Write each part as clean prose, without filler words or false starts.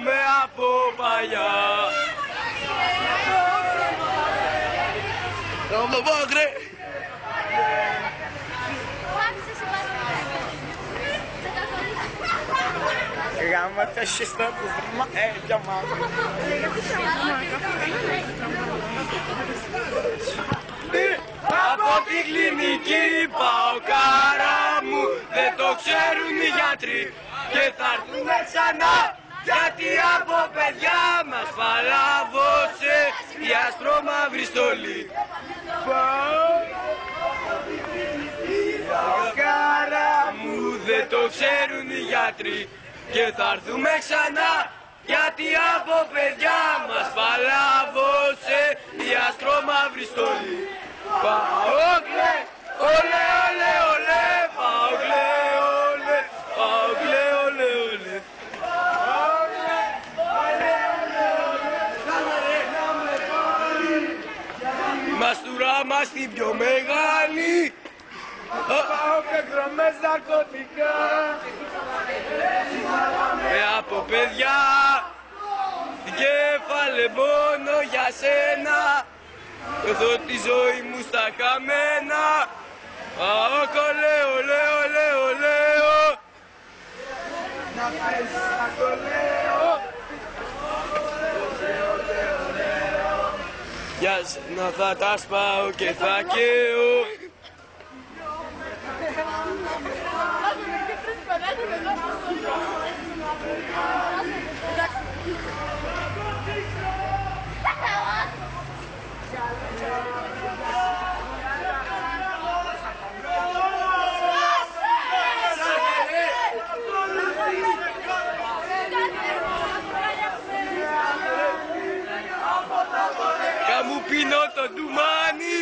θυμάμαι από παλιά. Γάμα τα σιστά του βρήμα, για μάμα. Από τη κλινική πάω καρά μου, δεν το ξέρουν οι γιατροί και θα έρθουμε ξανά, γιατί από παιδιά μας παλάβωσε η ασπρόμαυρη στολή. Πάω καρά μου, δεν το ξέρουν οι γιατροί και θα έρθουμε ξανά, γιατί από παιδιά μας παλάβωσε η ασπρόμαυρη στολή. Παόκλε, ολέ, ολέ, ολέ, παόκλε, ολέ, παόκλε, ολέ, ολέ. Μαστούρα μας την πιο μεγάλη, Πάω και δρομές ναρκωτικά. από παιδιά, κέφαλε μόνο για σένα, εδώ τη ζωή μου στα καμένα. Αόκολε, ολέ, ολέ, ολέ, Να πες να το λέω. για σένα θα τα σπάω και θα καίω. Καμού πίνω το ντουμάνι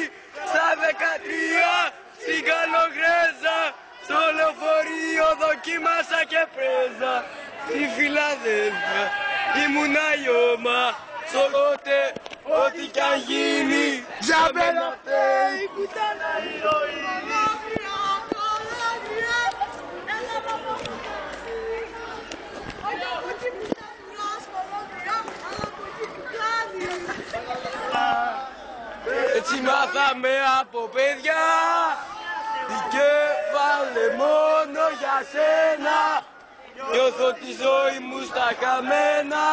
στα 13 στην Καλογρέζα, στο λεωφορείο δοκίμασα και πρέζα. Στη Φιλαδέλφια ήμουνα λιώμα, στο τότε ό,τι κι αν γίνει Ζαμπέλα φταίει, κουτάνα ηρωίνη. Έτσι μάθαμε από παιδιά, και βάλε μόνο για σένα, νιώθω τη ζωή μου στα καμένα.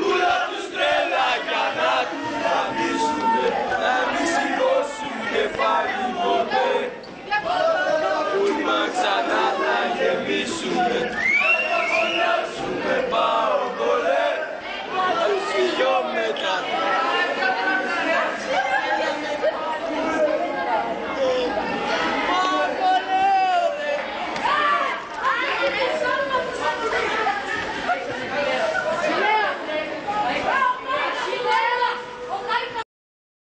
Ούλα τους τρέλα για να τους γαμίσουνε, να μη σηκώσουν κεφάλι ποτέ, ούλμα ξανά να γεμίσουνε.